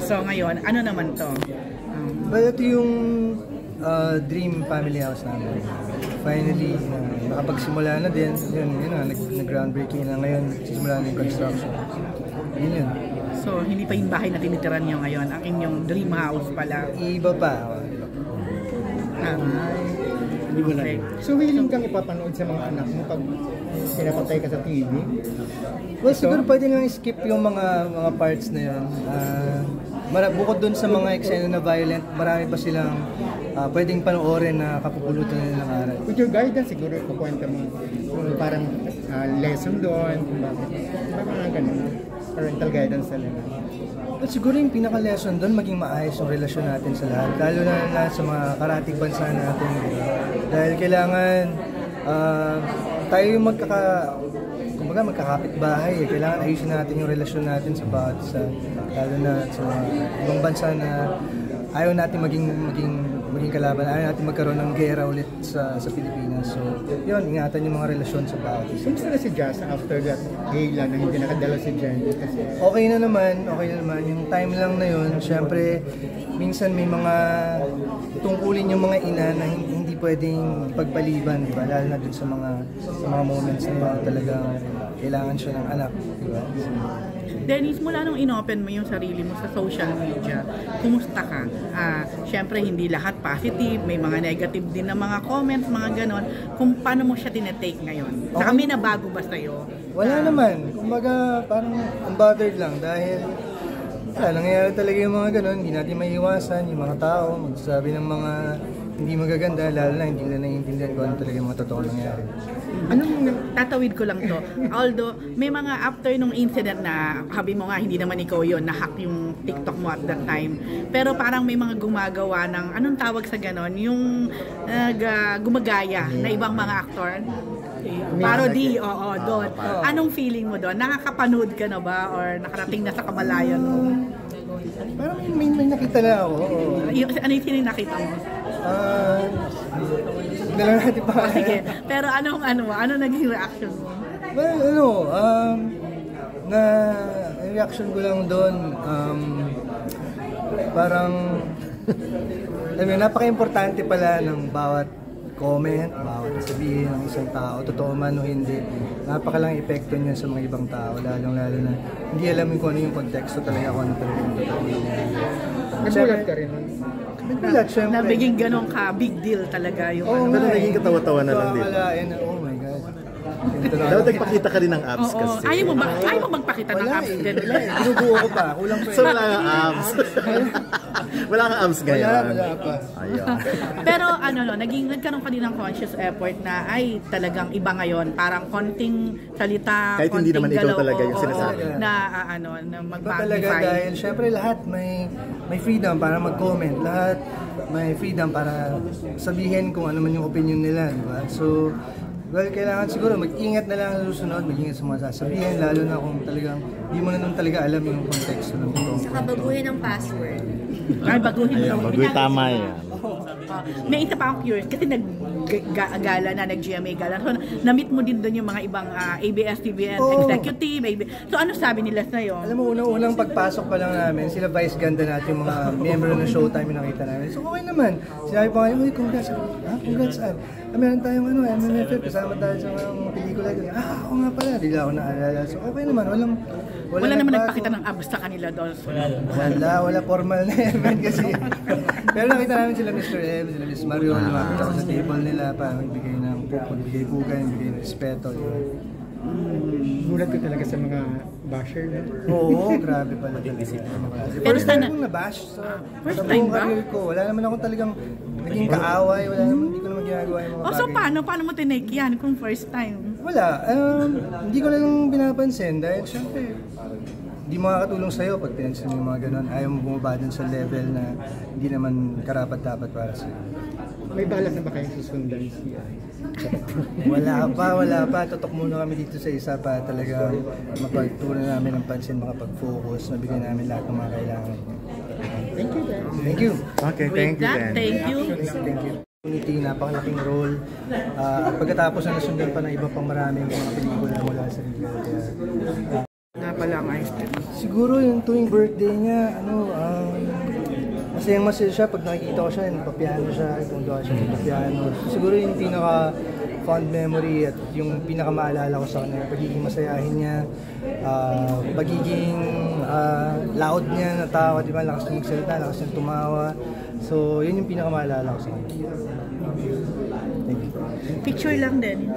So ngayon, ano naman to? Well, ito yung dream family house namin. Finally, nakapagsimula na din. Yun na, nag-groundbreaking na ngayon. Sisimula na yung construction. Yun. So, hindi pa yung bahay na tinitiran nyo ngayon. Ang inyong dream house pala. Iba pa. Okay. So, willing kang ipapanood sa mga anak mo pag pinapatay ka sa TV? Well, siguro pwede nga skip yung mga parts na yun. Bukod dun sa mga eksena na violent, marami pa silang pwedeng panoorin na kapupulutan nila ng aral. With your guidance, siguro ikukwenta mo parang lesson doon, mga ganun, parental guidance talaga. At siguro yung pinaka-lesson doon, maging maayos yung relasyon natin sa lahat, lalo na sa mga karatig bansa natin. Dahil kailangan tayo yung magkakapit bahay. Kailangan ayusin natin yung relasyon natin sa bawat isa, lalo na sa mga ibang bansa na ayaw natin maging kalaban, ayaw natin magkaroon ng gera ulit sa Pilipinas. So, yun, ingatan yung mga relasyon sa bawat isa. Kumusta na si Jazz after that gala na hindi nakadala si Jenny? Kasi okay na naman. Yung time lang na yun, syempre, minsan may mga tungkulin yung mga ina na hindi pwedeng pagpaliban, di ba? Lalo na dun sa mga moments na talagang kailangan siya ng anak, di ba? Dennis, mula nung inopen mo yung sarili mo sa social media, kumusta ka? Siyempre, hindi lahat positive, may mga negative din na mga comments, mga ganon. Kung paano mo siya tinetake ngayon? Saka may nabago ba sa'yo? Wala naman. Kumbaga, parang unbothered lang dahil nangyayari talaga yung mga ganon. Hindi natin maiiwasan yung mga tao, magsasabi ng mga hindi magaganda, lalo na hindi nila naiintindihan kung ano talaga yung mga totoo nangyayari. Tatawid ko lang to. Although, may mga after nung incident na, habi mo nga, hindi naman ikaw yun, na-hack yung TikTok mo at that time. Pero parang may mga gumagawa ng, anong tawag sa ganon? Yung gumagaya na ibang mga aktor. Parody, oo, doon. Anong feeling mo doon? Nakakapanood ka na ba? Or nakarating na sa kamalayan mo? Parang may nakita na ako. Ano yung nakita mo? Hindi lang natin pa. Sige. Pero ano naging reaction mo? Well, reaction ko lang doon, parang, napaka-importante pala ng bawat comment, bawat sabihin ng isang tao, totoo man o hindi, napakalang epekto niya sa mga ibang tao, lalong-lalo na hindi alam kung ano yung konteksto talaga, kung ano talaga yung totoo. Nagbulat ka rin. Nagbulat, syempre. Nabiging ganon ka, big deal talaga yung Pero naging katawa-tawa na lang din. Oh my God. Dapat nagpakita ka rin ng abs kasi. Ayaw mo magpakita ng abs din? Wala eh. Binubuo ko pa. Kulang pa. So wala kang abs. Wala kang abs ngayon. Wala pa. Ayun. Pero nagkaroon ka din ng conscious effort na ay talagang iba ngayon. Parang konting salita, kahit hindi naman ikaw talaga yung sinasabi. Na mag-magnify. Talaga dahil syempre lahat may freedom para mag-comment. Lahat may freedom para sabihin kung ano man yung opinion nila, di ba? So, well, kailangan siguro mag-ingat na lang sa susunod, mag-ingat sa mga sasabihin, lalo na kung talagang hindi mo na nun talaga alam yung konteksto ng totoo. Saka baguhin ang password. Ay, baguhin mo. Baguhin, tama yan. May isa pa akong curious, kasi nag-gala na, nag-GMA gala. So, na-meet mo din doon yung mga ibang ABS-CBN executive. So, ano sabi nila sa'yo? Alam mo, unang pagpasok pa lang namin, sila vice ganda natin, yung mga member ng Showtime yung nakita namin. So, okay naman. Sinabi pa kayo, uy, congrats. Congrats, meron tayong MMFF, kasama tayo sa mga pelikula. Oo nga pala, di lang ako naalala. So, okay naman, wala naman nagpakita ng abs sa kanila doon. Wala formal na event kasi. Pero nakita namin sila Mr. M, sila Miss Marion, lumapit ako sa table nila para magbigay ng pugay, magbigay ng respeto. Gulat ko talaga sa mga basher na. Oo, grabe pala. Pero sana na-bash. first time ba? Wala naman ako talagang naging kaaway, hindi ko naman ginagawa yung mga bagay. So paano mo tinake yan kung first time? Wala, hindi ko lang pinapansin dahil syempre hindi makakatulong sa'yo pag pinansin mo yung mga ganun. Ayaw mo bumaba dun sa level na hindi naman karapat-dapat para sa'yo. May balak na ba kayong susundan siya? Wala pa. Tutok muna kami dito sa isa pa. Talaga mapagtunan namin ng pansin, makapag-focus, nabigyan namin lahat ng mga kailangan. Thank you, guys. Thank you. Okay, thank you then. Thank you. Community, napakalaking role. At pagkatapos na nasundan pa ng iba pang maraming mga pelikula mula sa Regal. Nga pala ang ice cream. Siguro yung tuwing birthday niya, masayang masaya siya pag nakikita ko siya, nagpapiano siya, tumagawa siya nagpapiano. Siguro yung pinaka fond memory at yung pinaka maalala ko sa kanya, pagiging masayahin niya, pagiging loud niya, natawa, di ba, lakas niya magsalita, lakas niya tumawa. So, yun yung pinaka maalala ko sa kanya. Picture lang din.